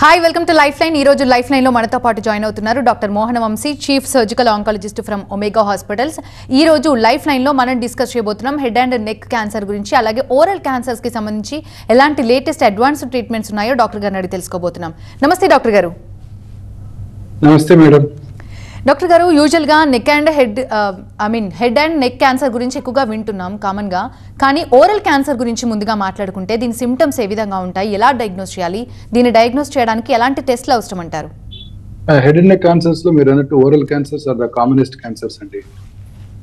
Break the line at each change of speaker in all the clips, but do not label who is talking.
Hi welcome to lifeline. ఈ రోజు lifeline లో మనతో పాటు జాయిన్ అవుతున్నారు doctor Mohana Vamsi, chief surgical oncologist from Omega hospitals. ఈ రోజు లైఫ్ లైన్ లో మనం డిస్కస్ చేయబోతున్నాం హెడ్ అండ్ నెక్ క్యాన్సర్ గురించి, అలాగే ఓరల్ క్యాన్సర్స్ కి సంబంధించి ఎలాంటి లేటెస్ట్ అడ్వాన్స్డ్ ట్రీట్మెంట్స్ ఉన్నాయో డాక్టర్ గారిని అడిగి తెలుసుకోబోతున్నాం. నమస్తే డాక్టర్ గారు.
నమస్తే మేడం.
డాక్టర్ గారు, యూజువల్గా neck and head and neck cancer గురించి ఎక్కువగా వింటున్నాం కామన్గా, కానీ ఓరల్ క్యాన్సర్ గురించి ముందుగా మాట్లాడుకుంటే దీని సిమ్టమ్స్ ఏ విధంగా ఉంటాయి, ఎలా డయాగ్నోస్ చేయాలి, దీన్ని డయాగ్నోస్ చేయడానికి ఎలాంటి టెస్ట్లు అవసరం అంటారు?
హెడ్ అండ్ నెక్ క్యాన్సర్స్ లో మీరు అన్నట్టు oral cancers are the commonest cancers అండి.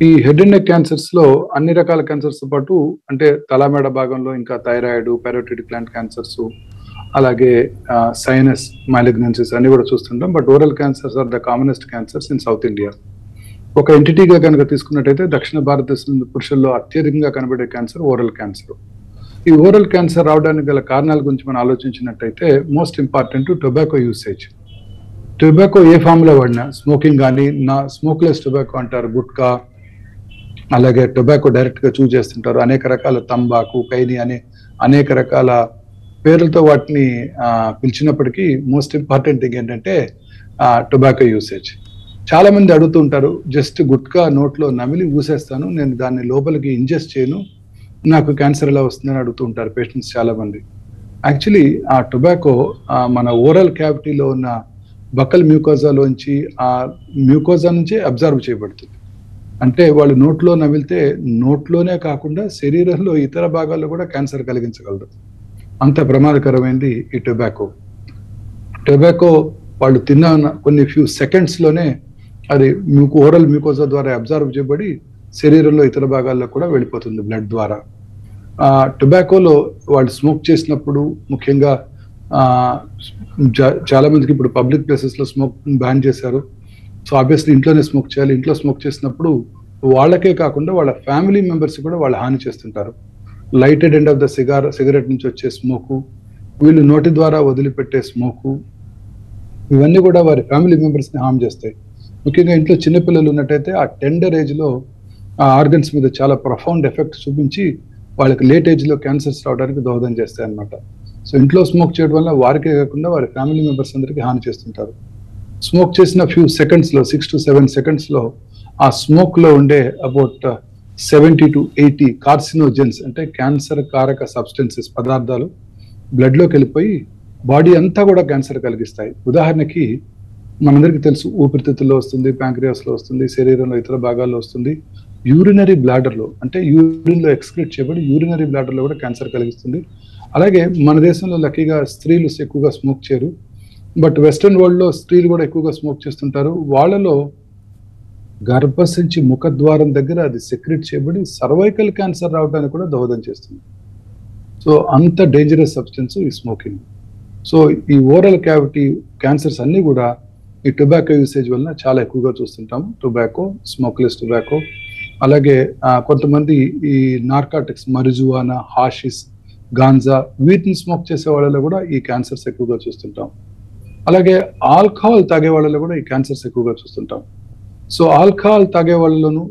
ఈ హెడ్ అండ్ నెక్ క్యాన్సర్స్ లో అన్ని రకాల క్యాన్సర్స్ తో పాటు అంటే తలమెడ భాగంలో ఇంకా థైరాయిడ్, పైరోటిడ్ గ్లాండ్ క్యాన్సర్స్, అలాగే సైనస్ మాలిగ్నెన్సీస్ అన్ని కూడా చూస్తుంటాం. But oral cancers are the commonest cancers in south India. ఒక ఎంటిటీగా కనుక తీసుకున్నట్టయితే దక్షిణ భారతదేశంలో పురుషుల్లో అత్యధికంగా కనబడే క్యాన్సర్ ఓరల్ క్యాన్సర్. ఈ ఓరల్ క్యాన్సర్ రావడానికి గల కారణాల గురించి మనం ఆలోచించినట్టయితే most important tobacco usage. Tobacco ఏ ఫామ్ లో వాడినా, స్మోకింగ్ కానీ, స్మోక్లెస్ టొబాకో అంటారు, గుట్కా, అలాగే టొబాకో డైరెక్ట్ గా చూ చేస్తుంటారు, అనేక రకాల తంబాకు, కైని అనే అనేక రకాల పేర్లతో వాటిని పిలిచినప్పటికీ మోస్ట్ ఇంపార్టెంట్ థింగ్ ఏంటంటే టొబాకో యూసేజ్. చాలా మంది అడుగుతుంటారు, జస్ట్ గుట్కా నోట్లో నమిలి ఊసేస్తాను, నేను దాన్ని లోపలికి ఇంజెస్ట్ చేయను, నాకు క్యాన్సర్ ఎలా వస్తుందని అడుగుతుంటారు పేషెంట్స్ చాలా మంది. యాక్చువల్లీ ఆ టొబాకో మన ఓరల్ క్యావిటీలో ఉన్న బకల్ మ్యూకోజాలోంచి, ఆ మ్యూకోజా నుంచి అబ్జర్వ్ చేయబడుతుంది. అంటే వాళ్ళు నోట్లో నమిలితే నోట్లోనే కాకుండా శరీరంలో ఇతర భాగాల్లో కూడా క్యాన్సర్ కలిగించగలరు. అంత ప్రమాదకరమైనది ఈ టొబాకో. టొబాకో వాళ్ళు తిన్న కొన్ని ఫ్యూ సెకండ్స్ లోనే అది ఓరల్ మ్యూకోజా ద్వారా అబ్జర్వ్ చేయబడి శరీరంలో ఇతర భాగాల్లో కూడా వెళ్ళిపోతుంది బ్లడ్ ద్వారా. టొబాకోలో వాళ్ళు స్మోక్ చేసినప్పుడు, ముఖ్యంగా చాలా మందికి ఇప్పుడు పబ్లిక్ ప్లేసెస్ లో స్మోక్ బ్యాన్ చేశారు. సో ఆబ్వియస్లీ ఇంట్లోనే స్మోక్ చేయాలి. ఇంట్లో స్మోక్ చేసినప్పుడు వాళ్ళకే కాకుండా వాళ్ళ ఫ్యామిలీ మెంబర్స్ కూడా వాళ్ళు హాని చేస్తుంటారు. Lighted end of the cigarette నుంచి వచ్చే స్మోకు, వీళ్ళు నోటి ద్వారా వదిలిపెట్టే స్మోకు, ఇవన్నీ కూడా వారి ఫ్యామిలీ మెంబర్స్ ని హామ్ చేస్తాయి. ముఖ్యంగా ఇంట్లో చిన్నపిల్లలు ఉన్నట్టయితే ఆ టెండర్ ఏజ్ లో ఆ ఆర్గన్స్ మీద చాలా ప్రొఫౌండ్ ఎఫెక్ట్ చూపించి వాళ్ళకి లేట్ ఏజ్ లో క్యాన్సర్స్ రావడానికి దోహదం చేస్తాయి అన్నమాట. సో ఇంట్లో స్మోక్ చేయడం వల్ల వారికే కాకుండా వారి ఫ్యామిలీ మెంబర్స్ అందరికీ హాని చేస్తుంటారు. స్మోక్ చేసిన ఫ్యూ సెకండ్స్ లో, 6 to 7 seconds లో ఆ స్మోక్ లో ఉండే అబౌట్ 70 to 80 కార్సినోజెన్స్, అంటే క్యాన్సర్ కారక సబ్స్టెన్సెస్, పదార్థాలు బ్లడ్ లోకి వెళ్ళిపోయి బాడీ అంతా కూడా క్యాన్సర్ కలిగిస్తాయి. ఉదాహరణకి మనందరికీ తెలుసు, ఊపిరితిత్తుల్లో వస్తుంది, ప్యాంక్రియాస్ లో వస్తుంది, శరీరంలో ఇతర భాగాల్లో వస్తుంది, యూరినరీ బ్లాడర్ లో, అంటే యూరిన్ లో ఎక్స్క్రీట్ చేయబడి యూరినరీ బ్లాడర్ లో కూడా క్యాన్సర్ కలిగిస్తుంది. అలాగే మన దేశంలో లక్కీగా స్త్రీలు ఎక్కువగా స్మోక్ చేయరు, బట్ వెస్ట్రన్ వరల్డ్ లో స్త్రీలు కూడా ఎక్కువగా స్మోక్ చేస్తుంటారు. వాళ్ళలో గర్భసంచి ముఖద్వారం దగ్గర అది సెక్రెట్ చేయబడి సర్వైకల్ క్యాన్సర్ రావడానికి కూడా దోహదం చేస్తుంది. సో అంత డేంజరస్ సబ్స్టెన్స్ ఈ స్మోకింగ్. సో ఈ ఓరల్ క్యావిటీ క్యాన్సర్స్ అన్ని కూడా ఈ టొబాకో యూసేజ్ వలన చాలా ఎక్కువగా చూస్తుంటాము. టొబాకో, స్మోక్లెస్ టొబాకో, అలాగే కొంతమంది ఈ నార్కాటిక్స్, మరిజువానా, హాషిస్, గాంజా, వీటిని స్మోక్ చేసే వాళ్ళలో కూడా ఈ క్యాన్సర్స్ ఎక్కువగా చూస్తుంటాం. అలాగే ఆల్కహాల్ తాగే వాళ్ళలో కూడా ఈ క్యాన్సర్స్ ఎక్కువగా చూస్తుంటాం. సో ఆల్కహాల్ తాగే వాళ్ళలోనూ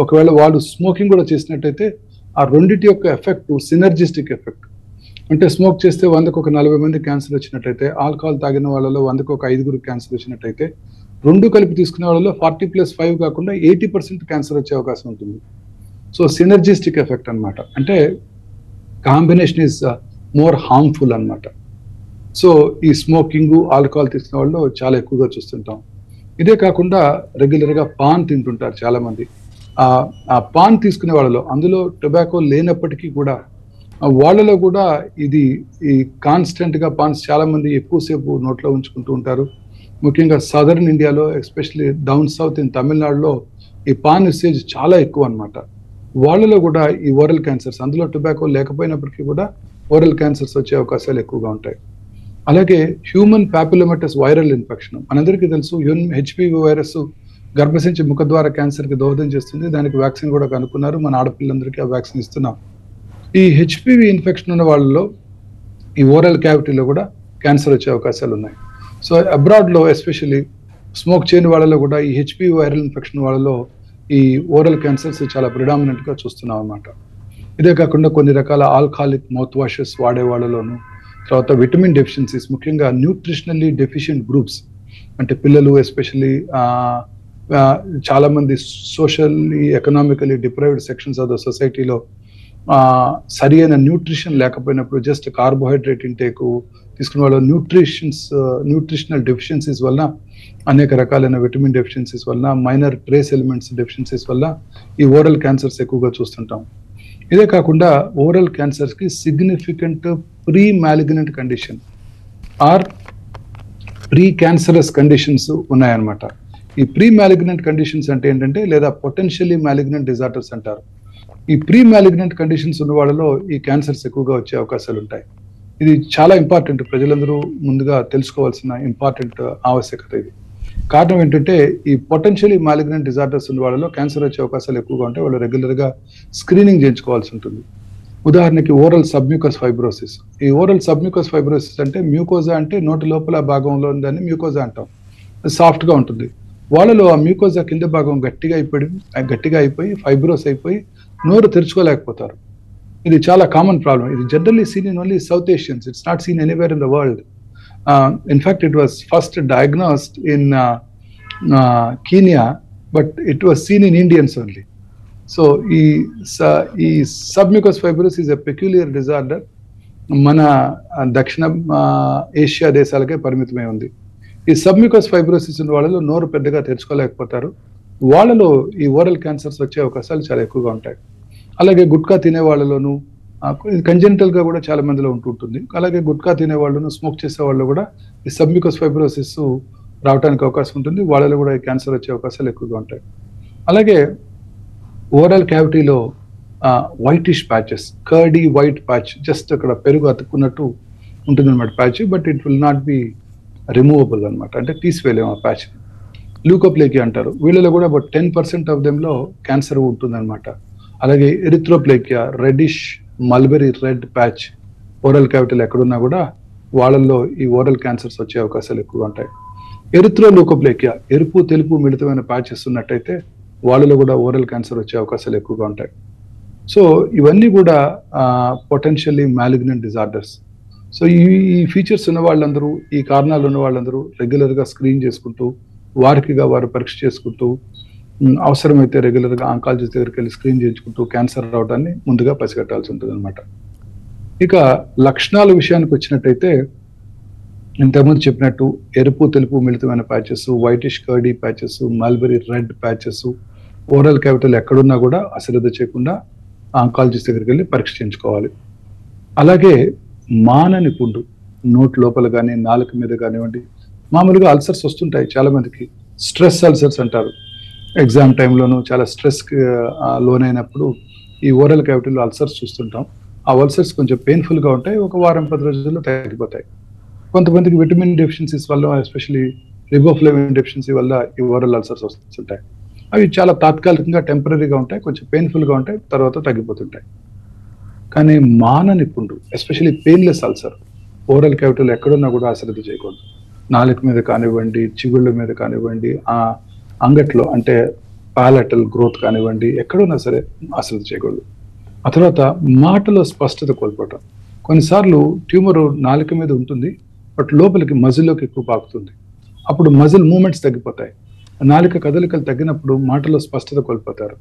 ఒకవేళ వాళ్ళు స్మోకింగ్ కూడా చేసినట్టయితే ఆ రెండిటి యొక్క ఎఫెక్ట్ సినర్జిస్టిక్ ఎఫెక్ట్. అంటే స్మోక్ చేస్తే 100కు 40 మంది క్యాన్సర్ వచ్చినట్టయితే, ఆల్కహాల్ తాగిన వాళ్ళలో 100కు 5 క్యాన్సర్ వచ్చినట్టయితే, రెండు కలిపి తీసుకునే వాళ్ళలో 40+5 కాకుండా 80% క్యాన్సర్ వచ్చే అవకాశం ఉంటుంది. సో సినర్జిస్టిక్ ఎఫెక్ట్ అన్నమాట. అంటే కాంబినేషన్ ఈజ్ మోర్ హార్మ్ఫుల్ అన్నమాట. సో ఈ స్మోకింగ్, ఆల్కహాల్ తీసుకునే వాళ్ళు చాలా ఎక్కువగా చూస్తుంటాం. ఇదే కాకుండా రెగ్యులర్ గా పాన్ తింటుంటారు చాలా మంది. ఆ పాన్ తీసుకునే వాళ్ళలో, అందులో టొబాకో లేనప్పటికీ కూడా వాళ్ళలో కూడా ఇది ఈ కాన్స్టెంట్ గా పాన్స్ చాలా మంది ఎక్కువసేపు నోట్లో ఉంచుకుంటూ ఉంటారు. ముఖ్యంగా సదర్న్ ఇండియాలో, ఎస్పెషల్లీ డౌన్ సౌత్ ఇన్ తమిళనాడులో ఈ పాన్ యూసేజ్ చాలా ఎక్కువ అన్నమాట. వాళ్ళలో కూడా ఈ ఓరల్ క్యాన్సర్స్, అందులో టొబాకో లేకపోయినప్పటికీ కూడా ఓరల్ క్యాన్సర్స్ వచ్చే అవకాశాలు ఎక్కువగా ఉంటాయి. అలాగే హ్యూమన్ ప్యాపిలోమటస్ వైరల్ ఇన్ఫెక్షన్, మనందరికీ తెలుసు, హెచ్పివి వైరస్ గర్భసంచి ముఖద్వార క్యాన్సర్ కి దోహదం చేస్తుంది. దానికి వ్యాక్సిన్ కూడా కనుక్కున్నారు, మన ఆడపిల్లలందరికీ ఆ వ్యాక్సిన్ ఇస్తున్నాం. ఈ హెచ్పివి ఇన్ఫెక్షన్ ఉన్న వాళ్ళలో ఈ ఓరల్ క్యావిటీలో కూడా క్యాన్సర్ వచ్చే అవకాశాలు ఉన్నాయి. సో అబ్రాడ్ లో ఎస్పెషల్లీ స్మోక్ చేయని వాళ్ళలో కూడా ఈ హెచ్పివి వైరల్ ఇన్ఫెక్షన్ వాళ్ళలో ఈ ఓరల్ క్యాన్సర్స్ చాలా ప్రిడామినెంట్ గా చూస్తున్నాం అన్నమాట. ఇదే కాకుండా కొన్ని రకాల ఆల్కహాలిక్ మౌత్ వాషెస్ వాడే వాళ్ళలోను, తర్వాత విటమిన్ డెఫిషియన్సీస్, ముఖ్యంగా న్యూట్రిషనల్లీ డెఫిషియెంట్ గ్రూప్స్, అంటే పిల్లలు ఎస్పెషల్లీ చాలా మంది socially economically deprived sections of the సొసైటీలో సరి అయిన న్యూట్రిషన్ లేకపోయినప్పుడు జస్ట్ కార్బోహైడ్రేట్ ఇంటేక్ తీసుకునే వాళ్ళ న్యూట్రిషనల్ డెఫిషియన్సీస్ వల్ల, అనేక రకాలైన విటమిన్ డెఫిషియన్సీస్ వల్ల, మైనర్ ట్రేస్ ఎలిమెంట్స్ డెఫిషియన్సీస్ వల్ల ఈ ఓరల్ క్యాన్సర్స్ ఎక్కువగా చూస్తుంటాం. ఇదే కాకుండా ఓరల్ క్యాన్సర్స్ కి significant pre malignant condition or pre cancerous conditions ఉన్నాయన్నమాట. ఈ ప్రీ మ్యాలిగ్నెంట్ కండిషన్స్ అంటే ఏంటంటే, లేదా పొటెన్షియల్లీ మ్యాలిగ్నెంట్ డిజార్డర్స్ అంటారు. ఈ ప్రీ మ్యాలిగ్నెంట్ కండిషన్స్ ఉన్న వాళ్ళలో ఈ క్యాన్సర్స్ ఎక్కువగా వచ్చే అవకాశాలు ఉంటాయి. ఇది చాలా ఇంపార్టెంట్, ప్రజలందరూ ముందుగా తెలుసుకోవాల్సిన ఇంపార్టెంట్ ఆవశ్యకత ఇది. కారణం ఏంటంటే, ఈ పొటెన్షియల్లీ మ్యాలిగ్నెంట్ డిజార్డర్స్ ఉన్న వాళ్ళలో క్యాన్సర్ వచ్చే అవకాశాలు ఎక్కువగా ఉంటాయి. వాళ్ళు రెగ్యులర్ గా స్క్రీనింగ్ చేయించుకోవాల్సి ఉంటుంది. ఉదాహరణకి ఓరల్ సబ్మ్యూకస్ ఫైబ్రోసిస్. ఈ ఓరల్ సబ్మ్యూకస్ ఫైబ్రోసిస్ అంటే, మ్యూకోజా అంటే నోటి లోపల భాగంలో ఉందని మ్యూకోజా అంటాం, సాఫ్ట్ గా ఉంటుంది. వాళ్ళలో ఆ మ్యూకోజా కింద భాగం గట్టిగా అయిపోయి ఫైబ్రోస్ అయిపోయి నోరు తెరుచుకోలేకపోతారు. ఇది చాలా కామన్ ప్రాబ్లం. ఇది generally seen in only south Asians. It's not seen anywhere in the world. In fact it was first diagnosed in Kenya, but it was seen in Indians only. So ఈ submucous fibrosis is a peculiar disorder. మన దక్షిణ Asia దేశాలకే పరిమితమై ఉంది. ఈ submucous fibrosis ఉన్న వాళ్ళలో నోరు పెద్దగా తెరుచుకోలేకపోతారు. వాళ్ళలో ఈ ఓరల్ క్యాన్సర్స్ వచ్చే అవకాశాలు చాలా ఎక్కువగా ఉంటాయి. అలాగే గుట్కా తినే వాళ్ళలోనూ, కంజెంటల్ గా కూడా చాలా మందిలో ఉంటుంటుంది. అలాగే గుట్కా తినే వాళ్ళను, స్మోక్ చేసే వాళ్ళు కూడా ఈ సబ్మ్యూకస్ ఫైబ్రోసిస్ రావడానికి అవకాశం ఉంటుంది. వాళ్ళలో కూడా ఈ క్యాన్సర్ వచ్చే అవకాశాలు ఎక్కువగా ఉంటాయి. అలాగే ఓరల్ క్యావిటీలో whitish patches, curdy white patch, just అక్కడ పెరుగు అతుక్కున్నట్టు ఉంటుంది అనమాట patch, but it will not be removable అనమాట, అంటే తీసివేయలేము ఆ ప్యాచ్. ల్యూకోప్లేకియా అంటారు. వీళ్ళలో కూడా అబౌట్ 10% ఆఫ్ దెమ్లో క్యాన్సర్ ఉంటుంది అనమాట. అలాగే erythroplakia, reddish mulberry red patch oral క్యావిటీలో ఎక్కడున్నా కూడా వాళ్ళల్లో ఈ ఓరల్ క్యాన్సర్స్ వచ్చే అవకాశాలు ఎక్కువగా ఉంటాయి. ఎరిథ్రోలూకోప్లేకియా, ఎరుపు తెలుపు మిళితమైన ప్యాచెస్ ఉన్నట్టయితే వాళ్ళలో కూడా ఓరల్ క్యాన్సర్ వచ్చే అవకాశాలు ఎక్కువగా ఉంటాయి. సో ఇవన్నీ కూడా పొటెన్షియల్లీ మ్యాలిగ్నెంట్ డిజార్డర్స్. సో ఈ ఫీచర్స్ ఉన్న వాళ్ళందరూ, ఈ కారణాలు ఉన్న వాళ్ళందరూ రెగ్యులర్గా స్క్రీన్ చేసుకుంటూ, వారికిగా వారు పరీక్ష చేసుకుంటూ, అవసరమైతే రెగ్యులర్గా ఆంకాలజిస్ట్ దగ్గరికి వెళ్ళి స్క్రీన్ చేయించుకుంటూ క్యాన్సర్ రావడాన్ని ముందుగా పసిగట్టాల్సి ఉంటుంది అనమాట. ఇక లక్షణాల విషయానికి వచ్చినట్టయితే, ఇంతకుముందు చెప్పినట్టు ఎరుపు తెలుపు మిళితమైన patches, whitish curdy patches, mulberry red patches oral క్యావిటీలో ఎక్కడున్నా కూడా అశ్రద్ధ చేయకుండా ఆంకాలజిస్ట్ దగ్గరికి వెళ్ళి పరీక్ష చేయించుకోవాలి. అలాగే మానని పుండు, నోట్ లోపల కానీ నాలుక మీద కానివ్వండి, మామూలుగా అల్సర్స్ వస్తుంటాయి చాలా మందికి. స్ట్రెస్ అల్సర్స్ అంటారు. ఎగ్జామ్ టైంలోనూ చాలా స్ట్రెస్కి లోనైనప్పుడు ఈ ఓరల్ క్యావిటీలో అల్సర్స్ చూస్తుంటాం. ఆ అల్సర్స్ కొంచెం పెయిన్ఫుల్గా ఉంటాయి, ఒక వారం 10 రోజుల్లో తగ్గిపోతాయి. కొంతమందికి విటమిన్ డెఫిషియన్సీస్ వల్ల, ఎస్పెషల్లీ రిబోఫ్లేవిన్ డెఫిషియన్సీ వల్ల ఈ ఓరల్ అల్సర్స్ వస్తుంటాయి. అవి చాలా తాత్కాలికంగా టెంపరీగా ఉంటాయి, కొంచెం పెయిన్ఫుల్గా ఉంటాయి, తర్వాత తగ్గిపోతుంటాయి. కానీ మానని పుండు, ఎస్పెషల్లీ పెయిన్లెస్ అల్సర్ ఓరల్ క్యావిటీలో ఎక్కడున్నా కూడా అశ్రద్ధ చేయకూడదు. నాలుక మీద కానివ్వండి, చిగుళ్ళ మీద కానివ్వండి, ఆ అంగట్లో అంటే పాలటల్ గ్రోత్ కానివ్వండి, ఎక్కడున్నా సరే అశ్రద్ధ చేయకూడదు. ఆ తర్వాత మాటలో స్పష్టత కోల్పోవటం. కొన్నిసార్లు ట్యూమర్ నాలుక మీద ఉంటుంది, బట్ లోపలికి మజిల్లోకి ఎక్కువ పాకుతుంది. అప్పుడు మజిల్ మూమెంట్స్ తగ్గిపోతాయి. నాలుక కదలికలు తగ్గినప్పుడు మాటలో స్పష్టత కోల్పోతారు.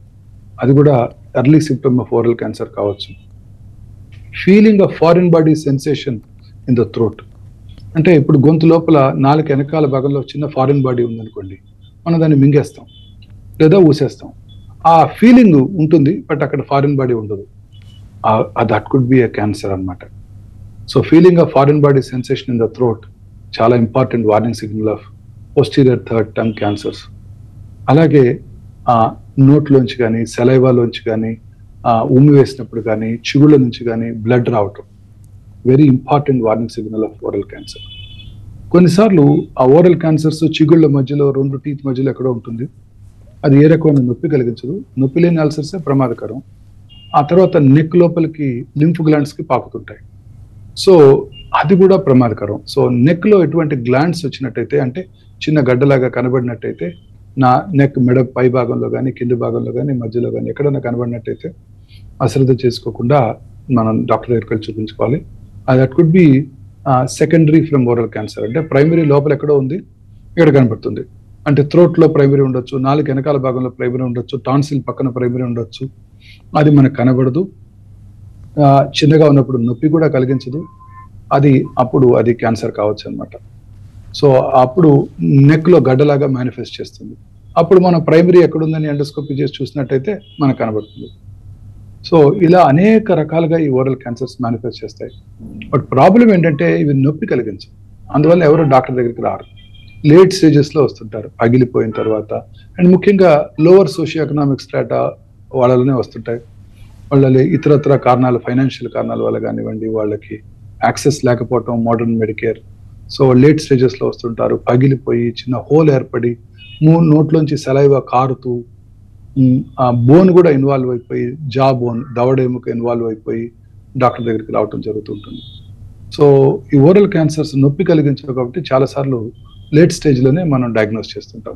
అది కూడా early symptom of oral cancer కావచ్చు. Feeling of foreign body sensation in the throat, అంటే ఇప్పుడు గొంతు లోపల నాలుక వెనకాల భాగంలో చిన్న ఫారిన్ బాడీ ఉందనుకోండి, మనం దాన్ని మింగేస్తాం లేదా ఊసేస్తాం. ఆ ఫీలింగ్ ఉంటుంది, బట్ అక్కడ ఫారిన్ బాడీ ఉండదు. That could be a cancer అనమాట. So feeling of foreign body sensation in the throat చాలా important warning signal of posterior third tongue cancers. అలాగే నోట్లోంచి కానీ, సెలైవాలోంచి కానీ, ఉమ్మి వేసినప్పుడు కానీ, చిగుళ్ళ నుంచి కానీ బ్లడ్ రావటం very important warning signal of oral cancer. కొన్నిసార్లు ఆ ఓరల్ క్యాన్సర్స్ చిగుళ్ళ మధ్యలో, 2 టీత్ మధ్యలో ఎక్కడో ఉంటుంది. అది ఏ రకమైన నొప్పి కలిగించదు. నొప్పి లేని అల్సర్సే ప్రమాదకరం. ఆ తర్వాత నెక్ లోపలికి లింఫ్ గ్లాండ్స్కి పాకుతుంటాయి. సో అది కూడా ప్రమాదకరం. సో నెక్లో ఎటువంటి గ్లాండ్స్ వచ్చినట్టయితే, అంటే చిన్న గడ్డలాగా కనబడినట్టయితే, నా నెక్ మెడ పై భాగంలో కానీ, కింద భాగంలో కానీ, మధ్యలో కానీ ఎక్కడైనా కనబడినట్టయితే అశ్రద్ధ చేసుకోకుండా మనం డాక్టర్ దగ్గరికి వెళ్ళి చూపించుకోవాలి. That could B secondary from oral cancer. అంటే ప్రైమరీ లోపల ఎక్కడో ఉంది, ఇక్కడ కనపడుతుంది. అంటే థ్రోట్ లో ప్రైమరీ ఉండొచ్చు, నాలుగు వెనకాల భాగంలో ప్రైమరీ ఉండొచ్చు, టాన్సిల్ పక్కన ప్రైమరీ ఉండొచ్చు. అది మనకు కనబడదు. చిన్నగా ఉన్నప్పుడు నొప్పి కూడా కలిగించదు. అప్పుడు అది క్యాన్సర్ కావచ్చు అనమాట. సో అప్పుడు నెక్ లో గడ్డలాగా మేనిఫెస్ట్ చేస్తుంది. అప్పుడు మనం ప్రైమరీ ఎక్కడుందని ఎండోస్కోపీ చేసి చూసినట్టయితే మనకు కనబడుతుంది. సో ఇలా అనేక రకాలుగా ఈ ఓరల్ క్యాన్సర్స్ మేనిఫెస్ట్ చేస్తాయి. బట్ ప్రాబ్లం ఏంటంటే ఇవి నొప్పి కలిగించవు. అందువల్ల ఎవరు డాక్టర్ దగ్గరికి రారు. లేట్ స్టేజెస్ లో వస్తుంటారు, పగిలిపోయిన తర్వాత. అండ్ ముఖ్యంగా లోవర్ సోషియో ఎకనామిక్ స్ట్రాటా వాళ్ళలోనే వస్తుంటాయి. వాళ్ళ ఇతరత్ర కారణాలు, ఫైనాన్షియల్ కారణాల వల్ల కానివ్వండి, వాళ్ళకి యాక్సెస్ లేకపోవటం, modern Medicare. So late stages లో వస్తుంటారు, పగిలిపోయి చిన్న హోల్ ఏర్పడి నోట్లోంచి సలైవా కారుతూ, ఆ బోన్ కూడా ఇన్వాల్వ్ అయిపోయి, జా బోన్, దవడ ఎముక ఇన్వాల్వ్ అయిపోయి డాక్టర్ దగ్గరికి రావటం జరుగుతుంటుంది. సో ఈ ఓరల్ క్యాన్సర్స్ నొప్పి కలిగించవు కాబట్టి చాలా సార్లు లేట్ స్టేజ్ లోనే మనం డయాగ్నోస్ చేస్తుంటాం.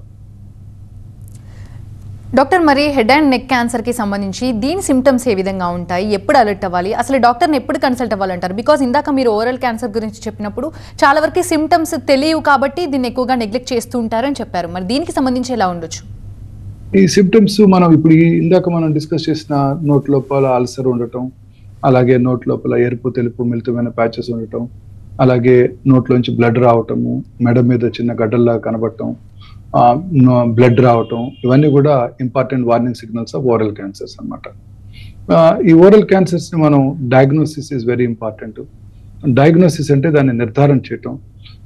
డాక్టర్, మరి హెడ్ అండ్ నెక్ క్యాన్సర్ కి సంబంధించి దీని సిమ్టమ్స్ ఏ విధంగా ఉంటాయి, ఎప్పుడు అలర్ట్ అవ్వాలి, అసలు డాక్టర్ని ఎప్పుడు కన్సల్ట్ అవ్వాలంటారు? బికాజ్ ఇందాక మీరు ఓరల్ క్యాన్సర్ గురించి చెప్పినప్పుడు చాలా వరకు సిమ్టమ్స్ తెలియవు కాబట్టి దీన్ని ఎక్కువగా నెగ్లెక్ట్ చేస్తూ ఉంటారని చెప్పారు. మరి దీనికి సంబంధించి ఎలా ఉండొచ్చు?
ఈ సిమ్టమ్స్ మనం ఇప్పుడు ఇందాక మనం డిస్కస్ చేసిన నోట్ లోపల అల్సర్ ఉండటం, అలాగే నోట్ లోపల ఎరుపు తెలుపు మిళితమైన ప్యాచెస్ ఉండటం, అలాగే నోట్లోంచి బ్లడ్ రావటము, మెడ మీద చిన్న గడ్డల్లా కనబడటం, బ్లడ్ రావటం, ఇవన్నీ కూడా important warning signals of oral cancers అన్నమాట. ఈ ఓరల్ క్యాన్సర్స్ ని మనం diagnosis is very important. Diagnosis అంటే దాన్ని నిర్ధారణ చేయటం.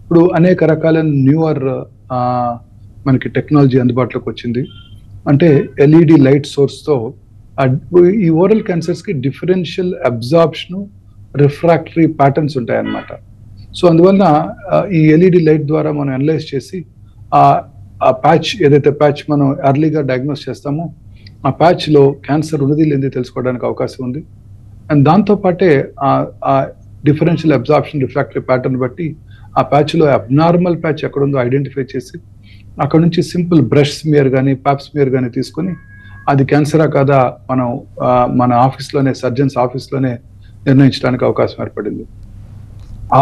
ఇప్పుడు అనేక రకాలైన న్యూయర్ మనకి టెక్నాలజీ అందుబాటులోకి వచ్చింది. అంటే ఎల్ఈడి లైట్ సోర్స్ తో ఈ ఓరల్ క్యాన్సర్స్ కి డిఫరెన్షియల్ అబ్జార్ప్షన్, రిఫ్రాక్టరీ ప్యాటర్న్స్ ఉంటాయన్నమాట. సో అందువలన ఈ ఎల్ఈడి లైట్ ద్వారా మనం అనలైజ్ చేసి ఆ ప్యాచ్, ఏదైతే ప్యాచ్ మనం ఎర్లీగా డయాగ్నోస్ చేస్తామో ఆ ప్యాచ్ లో క్యాన్సర్ ఉన్నది లేనిది తెలుసుకోవడానికి అవకాశం ఉంది. అండ్ దాంతో పాటే ఆ డిఫరెన్షియల్ అబ్జార్ప్షన్, రిఫ్రాక్టరీ ప్యాటర్న్ బట్టి ఆ ప్యాచ్ లో అబ్నార్మల్ ప్యాచ్ ఎక్కడుందో ఐడెంటిఫై చేసి అక్కడ నుంచి సింపుల్ బ్రష్ స్మియర్ కానీ పాప్ స్మియర్ కానీ తీసుకొని అది క్యాన్సరా కాదా మనం మన ఆఫీస్లోనే, సర్జన్స్ ఆఫీస్లోనే నిర్ణయించడానికి అవకాశం ఏర్పడింది.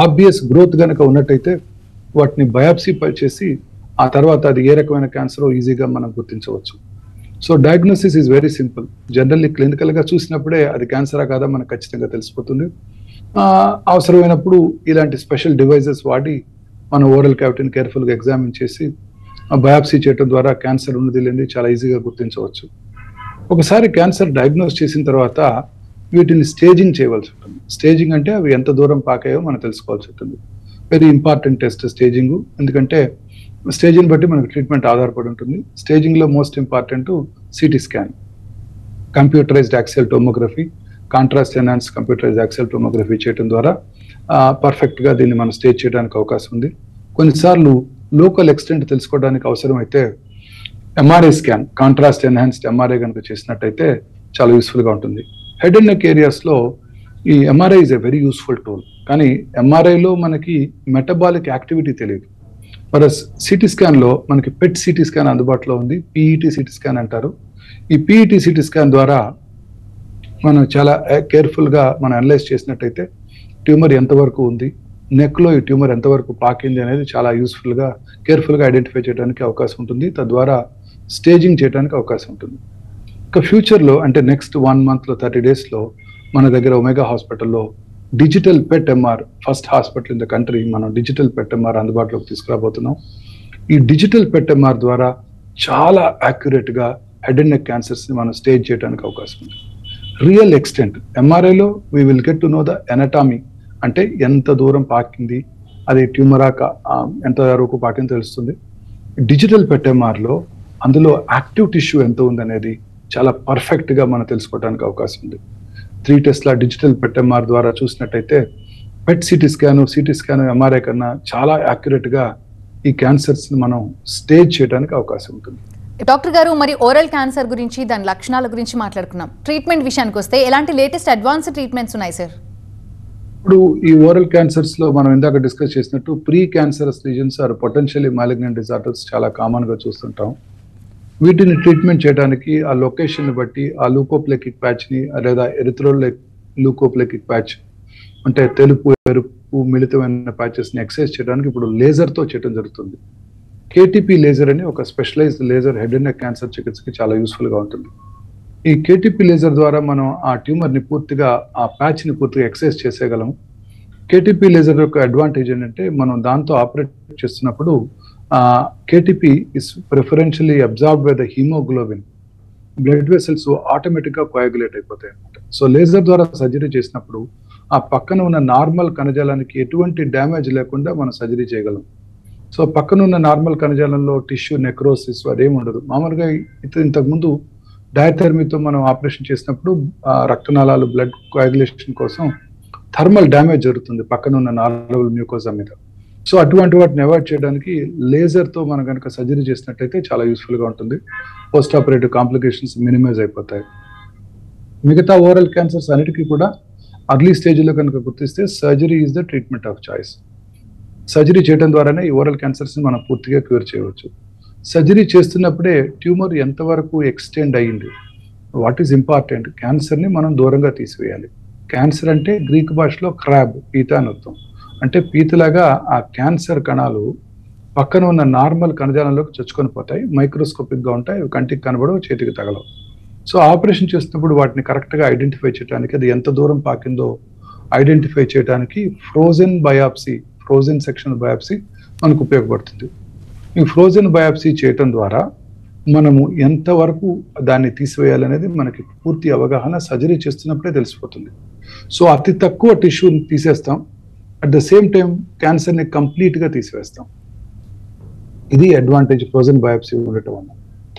ఆబ్వియస్ గ్రోత్ కనుక ఉన్నట్టయితే వాటిని బయాప్సీ చేసి ఆ తర్వాత అది ఏ రకమైన క్యాన్సర్ ఈజీగా మనం గుర్తించవచ్చు. So diagnosis is very simple. Generally clinical గా చూసినప్పుడే అది క్యాన్సరా కాదా మనకు ఖచ్చితంగా తెలిసిపోతుంది. అవసరమైనప్పుడు ఇలాంటి స్పెషల్ డివైజెస్ వాడి మన ఓరల్ క్యావిటీని కేర్ఫుల్ గా ఎగ్జామిన్ చేసి బయాప్సీ చేయడం ద్వారా క్యాన్సర్ ఉన్నది లేనిది చాలా ఈజీగా గుర్తించవచ్చు. ఒకసారి క్యాన్సర్ డయాగ్నోస్ చేసిన తర్వాత వీటిని స్టేజింగ్ చేయవలసి ఉంటుంది. స్టేజింగ్ అంటే అవి ఎంత దూరం పాకాయో మనం తెలుసుకోవాల్సి ఉంటుంది. Very important test staging. ఎందుకంటే స్టేజింగ్ బట్టి మనకు ట్రీట్మెంట్ ఆధారపడి ఉంటుంది. స్టేజింగ్ లో most important CT scan, computerized axial tomography, contrast enhance computerized axial tomography చేయడం ద్వారా పర్ఫెక్ట్ గా దీన్ని మనం స్టేజ్ చేయడానికి అవకాశం ఉంది. కొన్నిసార్లు లోకల్ ఎక్స్టెంట్ తెలుసుకోవడానికి అవసరం అయితే MRI scan, contrast enhanced MRI కనుక చేసినట్టయితే చాలా యూస్ఫుల్ గా ఉంటుంది. హెడ్ అండ్ నెక్ ఏరియాస్ లో ఈ MRI is a very useful tool. కానీ ఎంఆర్ఐలో మనకి మెటబాలిక్ యాక్టివిటీ తెలియదు. మరి సిటీ స్కాన్ లో మనకి పెట్ సిటీ స్కాన్ అందుబాటులో ఉంది, పిఈటి సిటీ స్కాన్ అంటారు. ఈ పిఈటి సిటీ స్కాన్ ద్వారా మనం చాలా కేర్ఫుల్ గా మనం అనలైజ్ చేసినట్టయితే ట్యూమర్ ఎంతవరకు ఉంది, నెక్ లో ఈ ట్యూమర్ ఎంతవరకు పాకింది అనేది చాలా యూస్ఫుల్ గా, కేర్ఫుల్ గా ఐడెంటిఫై చేయడానికి అవకాశం ఉంటుంది. తద్వారా స్టేజింగ్ చేయడానికి అవకాశం ఉంటుంది. ఇక ఫ్యూచర్ లో అంటే నెక్స్ట్ 1 month లో 30 days లో మన దగ్గర ఒమేగా హాస్పిటల్లో digital PET MR, first hospital in the country, మనం డిజిటల్ పెట్ ఎంఆర్ అందుబాటులోకి తీసుకురాబోతున్నాం. ఈ డిజిటల్ పెట్ ఎంఆర్ ద్వారా చాలా యాక్యురేట్ గా హెడ్ అండ్ నెక్ క్యాన్సర్స్ ని మనం స్టేజ్ చేయడానికి అవకాశం ఉంది. రియల్ ఎక్స్టెంట్ ఎంఆర్ఐలో we will get to know the anatomy, అంటే ఎంత దూరం పాకింది, అది ట్యూమరా ఎంత వరకు పాకింది తెలుస్తుంది. డిజిటల్ పెట్ ఎంఆర్ లో అందులో యాక్టివ్ టిష్యూ ఎంత ఉందనేది చాలా పర్ఫెక్ట్ గా మనం తెలుసుకోవడానికి అవకాశం ఉంది. 3 టెస్ట్ల డిజిటల్ పెట్ ఎంఆర్ ద్వారా చూసినట్టయితే పెట్ సిటీ స్కాన్ ఎంఆర్ఐ కన్నా చాలా యాక్యురేట్ గా ఈ క్యాన్సర్స్ ని మనం స్టేజ్ చేయడానికి అవకాశం ఉంటుంది.
డాక్టర్ గారు, మరి ఓరల్ క్యాన్సర్ గురించి, దాని లక్షణాల గురించి మాట్లాడుకున్నాం. ట్రీట్మెంట్ విషయానికి వస్తే ఎలాంటి లేటెస్ట్ అడ్వాన్స్ ట్రీట్మెంట్స్ ఉన్నాయి సార్?
ఇప్పుడు ఈ ఓరల్ క్యాన్సర్స్ లో మనం ఇందాక డిస్కస్ చేసినట్టు precancerous lesions or potentially malignant disorders చాలా కామన్ గా చూస్తుంటాం. వీటిని ట్రీట్మెంట్ చేయడానికి ఆ లొకేషన్ ని బట్టి ఆ లూకోప్లేకిక్ ప్యాచ్ ని లేదా ఎరిథ్రోల్ ల్యూకోప్లేకిక్ ప్యాచ్ అంటే తెలుపు, ఎరుపు, మిళితమైన ప్యాచెస్ని ఎక్సైజ్ చేయడానికి ఇప్పుడు లేజర్తో చేయడం జరుగుతుంది. కేటీపీ లేజర్ అని ఒక specialised laser head and neck cancer చికిత్సకి చాలా యూస్ఫుల్గా ఉంటుంది. ఈ కేటీపీ లేజర్ ద్వారా మనం ఆ ట్యూమర్ని పూర్తిగా, ఆ ప్యాచ్ని పూర్తిగా ఎక్సైజ్ చేసేయగలం. కేటీపీ లేజర్ యొక్క అడ్వాంటేజ్ ఏంటంటే మనం దాంతో ఆపరేట్ చేస్తున్నప్పుడు KTP is preferentially absorb by the haemoglobin, blood vessels ఆటోమేటిక్గా కోయాగులేట్ అయిపోతాయి అన్నమాట. సో లేజర్ ద్వారా సర్జరీ చేసినప్పుడు ఆ పక్కన ఉన్న నార్మల్ కణజాలానికి ఎటువంటి డ్యామేజ్ లేకుండా మనం సర్జరీ చేయగలం. సో పక్కన ఉన్న నార్మల్ కణజాలంలో టిష్యూ నెక్రోసిస్ అదేమి ఉండదు. మామూలుగా ఇంతకుముందు డయాథెర్మీతో మనం ఆపరేషన్ చేసినప్పుడు రక్తనాళాలు బ్లడ్ కోయాగులేషన్ కోసం థర్మల్ డ్యామేజ్ జరుగుతుంది పక్కన ఉన్న నార్మల్ మ్యూకోజా మీద. సో అటువంటి వాటిని అవాయిడ్ చేయడానికి లేజర్తో మనం కనుక సర్జరీ చేసినట్టయితే చాలా యూస్ఫుల్గా ఉంటుంది. పోస్ట్ ఆపరేటివ్ కాంప్లికేషన్స్ మినిమైజ్ అయిపోతాయి. మిగతా ఓరల్ క్యాన్సర్స్ అన్నిటికీ కూడా అర్లీ స్టేజ్లో కనుక గుర్తిస్తే surgery is the treatment of choice. Surgery చేయడం ద్వారానే ఈ ఓరల్ క్యాన్సర్స్ని మనం పూర్తిగా క్యూర్ చేయవచ్చు. సర్జరీ చేస్తున్నప్పుడే ట్యూమర్ ఎంతవరకు ఎక్స్టెండ్ అయ్యింది, వాట్ ఈజ్ ఇంపార్టెంట్, క్యాన్సర్ని మనం దూరంగా తీసివేయాలి. క్యాన్సర్ అంటే గ్రీక్ భాషలో క్రాబ్, పీత అని అర్థం. అంటే పీతలాగా ఆ క్యాన్సర్ కణాలు పక్కన ఉన్న నార్మల్ కణజాలంలోకి చొచ్చుకొని పోతాయి, మైక్రోస్కోపిక్గా ఉంటాయి, కంటికి కనబడవు, చేతికి తగలవు. సో ఆపరేషన్ చేస్తున్నప్పుడు వాటిని కరెక్ట్గా ఐడెంటిఫై చేయడానికి, అది ఎంత దూరం పాకిందో ఐడెంటిఫై చేయడానికి frozen biopsy, frozen section biopsy మనకు ఉపయోగపడుతుంది. ఈ ఫ్రోజన్ బయాప్సీ చేయటం ద్వారా మనము ఎంతవరకు దాన్ని తీసివేయాలనేది మనకి పూర్తి అవగాహన సర్జరీ చేస్తున్నప్పుడే తెలిసిపోతుంది. సో అతి తక్కువ టిష్యూని తీసేస్తాం, అట్ ద సేమ్ టైం క్యాన్సర్ని కంప్లీట్గా తీసివేస్తాం. ఇది అడ్వాంటేజ్ ఫ్రోజన్ బయాప్సీ ఉండటం వల్ల.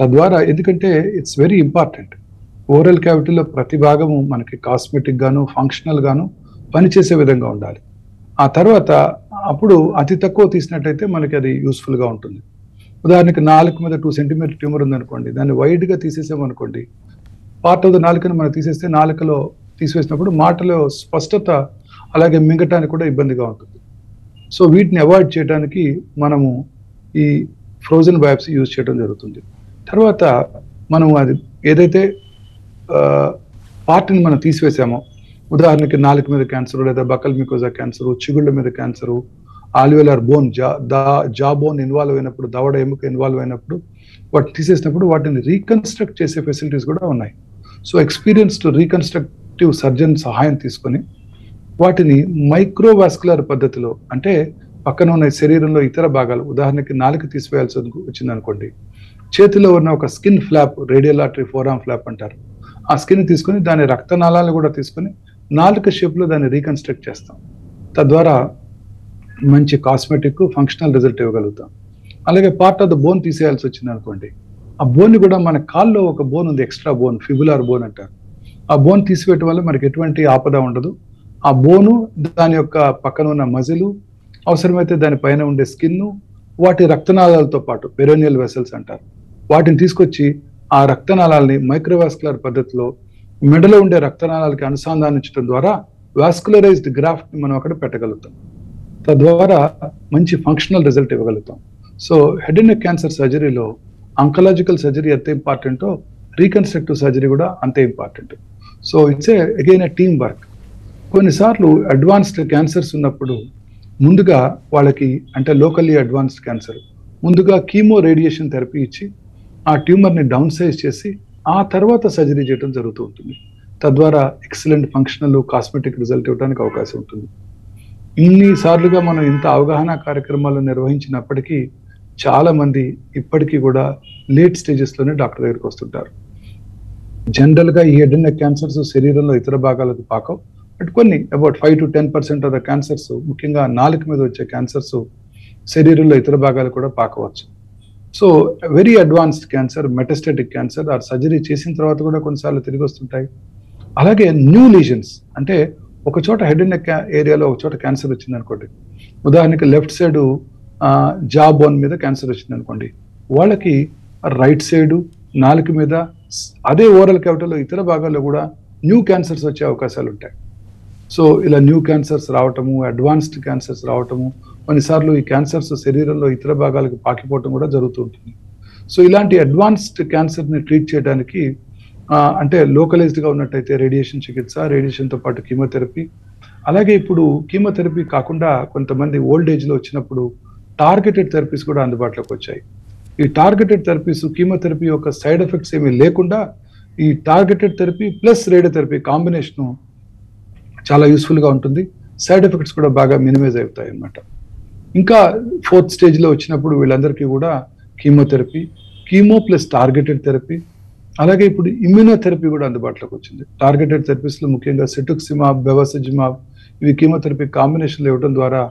తద్వారా ఎందుకంటే ఇట్స్ వెరీ ఇంపార్టెంట్. ఓరల్ క్యావిటీలో ప్రతి భాగము మనకి కాస్మెటిక్ గాను ఫంక్షనల్ గాను పనిచేసే విధంగా ఉండాలి. ఆ తర్వాత అప్పుడు అతి తక్కువ తీసినట్టయితే మనకి అది యూస్ఫుల్గా ఉంటుంది. ఉదాహరణకి నాలుక మీద 2 సెంటీమీటర్ ట్యూమర్ ఉందనుకోండి, దాన్ని వైడ్గా తీసేసామనుకోండి, పార్ట్ ఆఫ్ ద నాలుకను మనం తీసేస్తే నాలుకలో తీసివేసినప్పుడు మాటలో స్పష్టత అలాగే మింగటానికి కూడా ఇబ్బందిగా ఉంటుంది. సో వీటిని అవాయిడ్ చేయడానికి మనము ఈ ఫ్రోజన్ బయాప్సీ యూజ్ చేయడం జరుగుతుంది. తర్వాత మనం అది ఏదైతే పార్ట్ని మనం తీసివేసామో, ఉదాహరణకి నాలుక మీద క్యాన్సర్ లేదా బకల్ మికోజా క్యాన్సరు, చిగుళ్ళ మీద క్యాన్సరు, ఆల్వియోలార్ బోన్, జా బోన్ ఇన్వాల్వ్ అయినప్పుడు, దవడ ఎముక ఇన్వాల్వ్ అయినప్పుడు వాటిని తీసేసినప్పుడు వాటిని రీకన్స్ట్రక్ట్ చేసే ఫెసిలిటీస్ కూడా ఉన్నాయి. సో ఎక్స్పీరియన్స్డ్ రీకన్స్ట్రక్టివ్ సర్జన్ సహాయం తీసుకొని వాటిని మైక్రోవాస్కులర్ పద్ధతిలో, అంటే పక్కన ఉన్న శరీరంలో ఇతర భాగాలు, ఉదాహరణకి నాలుక తీసివేయాల్సి వచ్చిందనుకోండి, చేతిలో ఉన్న ఒక skin flop, radial artery forearm flop అంటారు, ఆ స్కిన్ తీసుకొని దాని రక్తనాళాలు కూడా తీసుకొని నాలుక షేప్లో దాన్ని రీకన్స్ట్రక్ట్ చేస్తాం. తద్వారా మంచి కాస్మెటిక్ ఫంక్షనల్ రిజల్ట్ ఇవ్వగలుగుతాం. అలాగే పార్ట్ ఆఫ్ ద బోన్ తీసేయాల్సి వచ్చింది అనుకోండి, ఆ బోన్ కూడా మన కాల్లో ఒక బోన్ ఉంది, ఎక్స్ట్రా బోన్, ఫిబులార్ బోన్ అంటారు. ఆ బోన్ తీసివేయటం వల్ల మనకి ఎటువంటి ఆపద ఉండదు. ఆ బోను, దాని యొక్క పక్కన ఉన్న మజిలు, అవసరమైతే దానిపైన ఉండే స్కిన్, వాటి రక్తనాళాలతో పాటు పెరోనియల్ వెసల్స్ అంటారు, వాటిని తీసుకొచ్చి ఆ రక్తనాళాలని మైక్రోవాస్కులర్ పద్ధతిలో మెడలో ఉండే రక్తనాళాలకి అనుసంధానించడం ద్వారా వాస్కులరైజ్డ్ గ్రాఫ్ట్ మనం అక్కడ పెట్టగలుగుతాం. తద్వారా మంచి ఫంక్షనల్ రిజల్ట్ ఇవ్వగలుగుతాం. So head and neck cancer సర్జరీలో అంకలాజికల్ సర్జరీ ఎంత ఇంపార్టెంటో రీకన్స్ట్రక్టివ్ సర్జరీ కూడా అంతే important. So it's again a team work. కొన్నిసార్లు అడ్వాన్స్డ్ క్యాన్సర్స్ ఉన్నప్పుడు ముందుగా వాళ్ళకి, అంటే లోకల్లీ అడ్వాన్స్డ్ క్యాన్సర్, ముందుగా కీమో రేడియేషన్ థెరపీ ఇచ్చి ఆ ట్యూమర్ని డౌన్ సైజ్ చేసి ఆ తర్వాత సర్జరీ చేయడం జరుగుతూ ఉంటుంది. తద్వారా ఎక్సలెంట్ ఫంక్షనల్ కాస్మెటిక్ రిజల్ట్ ఇవ్వడానికి అవకాశం ఉంటుంది. ఇన్నిసార్లుగా మనం ఇంత అవగాహన కార్యక్రమాలు నిర్వహించినప్పటికీ చాలా మంది ఇప్పటికీ కూడా లేట్ స్టేజెస్లోనే డాక్టర్ దగ్గరికి వస్తుంటారు. జనరల్గా ఈ హెడ్ అండ్ నెక్ క్యాన్సర్స్ శరీరంలో ఇతర భాగాలకు పాకవు, బట్ కొన్ని about 5 to 10% of the cancers, ముఖ్యంగా నాలుక మీద వచ్చే క్యాన్సర్స్ శరీరంలో ఇతర భాగాలు కూడా పాకవచ్చు. So very advanced cancer, metastatic cancer ఆ సర్జరీ చేసిన తర్వాత కూడా కొన్నిసార్లు తిరిగి వస్తుంటాయి. అలాగే న్యూ లీజన్స్, అంటే ఒక చోట హెడ్ అండ్ నెక్ ఏరియాలో ఒక చోట క్యాన్సర్ వచ్చింది అనుకోండి, ఉదాహరణకి లెఫ్ట్ సైడ్ జా బోన్ మీద క్యాన్సర్ వచ్చింది అనుకోండి, వాళ్ళకి రైట్ సైడు నాలుక మీద అదే ఓరల్ క్యావిటీలో ఇతర భాగాల్లో కూడా న్యూ క్యాన్సర్స్ వచ్చే అవకాశాలు ఉంటాయి. సో ఇలా న్యూ క్యాన్సర్స్ రావటము, అడ్వాన్స్డ్ క్యాన్సర్స్ రావటము, కొన్నిసార్లు ఈ క్యాన్సర్స్ శరీరంలో ఇతర భాగాలకు పాకిపోవటం కూడా జరుగుతూ ఉంటుంది. సో ఇలాంటి అడ్వాన్స్డ్ క్యాన్సర్ని ట్రీట్ చేయడానికి అంటే లోకలైజ్డ్గా ఉన్నట్టయితే రేడియేషన్ చికిత్స, రేడియేషన్తో పాటు కీమోథెరపీ, అలాగే ఇప్పుడు కీమోథెరపీ కాకుండా కొంతమంది ఓల్డ్ ఏజ్లో వచ్చినప్పుడు టార్గెటెడ్ థెరపీస్ కూడా అందుబాటులోకి వచ్చాయి. ఈ టార్గెటెడ్ థెరపీస్ కీమోథెరపీ యొక్క సైడ్ ఎఫెక్ట్స్ ఏమీ లేకుండా ఈ targeted therapy plus radiotherapy combination చాలా యూస్ఫుల్గా ఉంటుంది. సైడ్ ఎఫెక్ట్స్ కూడా బాగా మినిమైజ్ అవుతాయి అన్నమాట. ఇంకా 4th స్టేజ్లో వచ్చినప్పుడు వీళ్ళందరికీ కూడా chemotherapy, chemo plus targeted therapy, అలాగే ఇప్పుడు ఇమ్యూనోథెరపీ కూడా అందుబాటులోకి వచ్చింది. టార్గెటెడ్ థెరపీస్లో ముఖ్యంగా సెటుక్సిమాబ్, బెవాసిజిమాబ్ ఇవి కీమోథెరపీ కాంబినేషన్లో ఇవ్వడం ద్వారా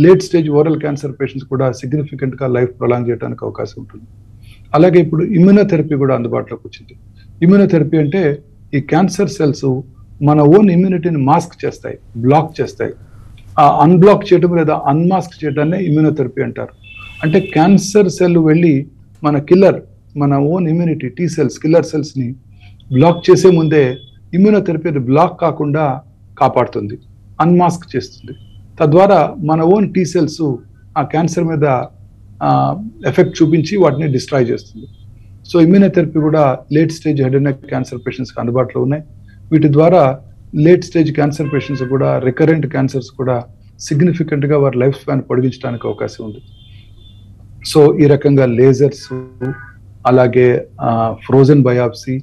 late stage oral cancer patients కూడా సిగ్నిఫికెంట్గా లైఫ్ ప్రొలాంగ్ చేయడానికి అవకాశం ఉంటుంది. అలాగే ఇప్పుడు ఇమ్యూనోథెరపీ కూడా అందుబాటులోకి వచ్చింది. ఇమ్యూనోథెరపీ అంటే ఈ క్యాన్సర్ సెల్స్ మన ఓన్ ఇమ్యూనిటీని మాస్క్ చేస్తాయి, బ్లాక్ చేస్తాయి. ఆ అన్బ్లాక్ చేయడం లేదా అన్మాస్క్ చేయడాన్ని ఇమ్యూనోథెరపీ అంటారు. అంటే క్యాన్సర్ సెల్ వెళ్ళి మన own immunity T cells, killer సెల్స్ని బ్లాక్ చేసే ముందే ఇమ్యూనోథెరపీ అది బ్లాక్ కాకుండా కాపాడుతుంది, అన్మాస్క్ చేస్తుంది. తద్వారా మన ఓన్ టీ సెల్స్ ఆ క్యాన్సర్ మీద ఎఫెక్ట్ చూపించి వాటిని డిస్ట్రాయ్ చేస్తుంది. సో ఇమ్యూనోథెరపీ కూడా late stage head and neck cancer పేషెంట్స్కి అందుబాటులో ఉన్నాయి. వీటి ద్వారా లేట్ స్టేజ్ క్యాన్సర్ పేషెంట్స్ కూడా రికరెంట్ క్యాన్సర్స్ కూడా సిగ్నిఫికెంట్గా వారి లైఫ్ స్పాన్ పొడిగించడానికి అవకాశం ఉంది. సో ఈ రకంగా లేజర్స్, అలాగే frozen biopsy,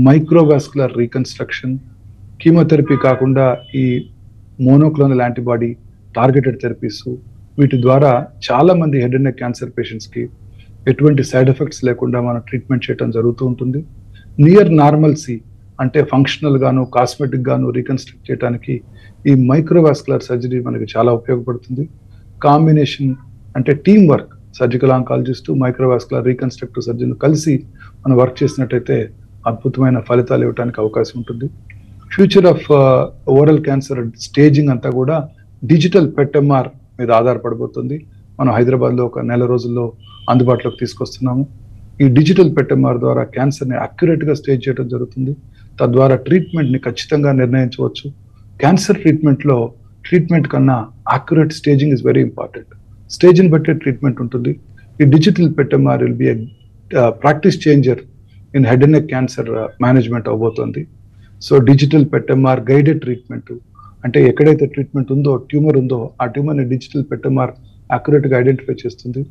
microvascular reconstruction, chemotherapy కాకుండా ఈ మోనోక్లోనల్ యాంటీబాడీ టార్గెటెడ్ థెరపీస్, వీటి ద్వారా చాలా మంది హెడ్ అండ్ నెక్ క్యాన్సర్ పేషెంట్స్కి ఎటువంటి సైడ్ ఎఫెక్ట్స్ లేకుండా మనం ట్రీట్మెంట్ చేయడం జరుగుతూ ఉంటుంది. నియర్ నార్మల్సీ అంటే ఫంక్షనల్ గాను, కాస్మెటిక్ గాను రీకన్స్ట్రక్ట్ చేయడానికి ఈ మైక్రోవాస్కులర్ సర్జరీ మనకి చాలా ఉపయోగపడుతుంది. కాంబినేషన్ అంటే team work, surgical oncologist, microvascular reconstructive surgeon కలిసి మనం వర్క్ చేసినట్టయితే అద్భుతమైన ఫలితాలు ఇవ్వడానికి అవకాశం ఉంటుంది. Future of oral cancer staging అంతా కూడా డిజిటల్ PET-MR మీద ఆధారపడబోతుంది. మనం హైదరాబాద్లో ఒక నెల రోజుల్లో అందుబాటులోకి తీసుకొస్తున్నాము. ఈ డిజిటల్ PET-MR ద్వారా క్యాన్సర్ని అక్యురేట్గా స్టేజ్ చేయడం జరుగుతుంది. తద్వారా ట్రీట్మెంట్ని ఖచ్చితంగా నిర్ణయించవచ్చు. క్యాన్సర్ ట్రీట్మెంట్ కన్నా accurate staging is very important. స్టేజ్ని బట్టే ట్రీట్మెంట్ ఉంటుంది. ఈ digital PET-MR will be practice changer in head and neck cancer management అవబోతోంది. So digital PET-MR guided treatment అంటే ఎక్కడైతే ట్రీట్మెంట్ ఉందో, ట్యూమర్ ఉందో, ఆ ట్యూమర్ని డిజిటల్ PET-MR అక్యురేట్గా ఐడెంటిఫై చేస్తుంది.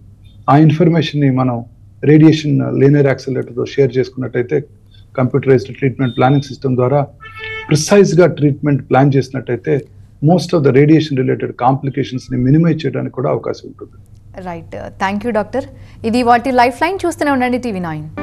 ఆ ఇన్ఫర్మేషన్ని మనం రేడియేషన్ లీనియర్ యాక్సిలరేటర్తో షేర్ చేసుకున్నట్టయితే కంప్యూటరైజ్డ్ ట్రీట్మెంట్ ప్లానింగ్ సిస్టమ్ ద్వారా ప్రిసైజ్గా ట్రీట్మెంట్ ప్లాన్ చేసినట్టయితే most of the radiation related కాంప్లికేషన్స్ని మినిమైజ్ చేయడానికి కూడా అవకాశం ఉంటుంది.
Right, thank you doctor. ఇది వాటి లైఫ్ లైన్. చూస్తూనే ఉండండి TV9.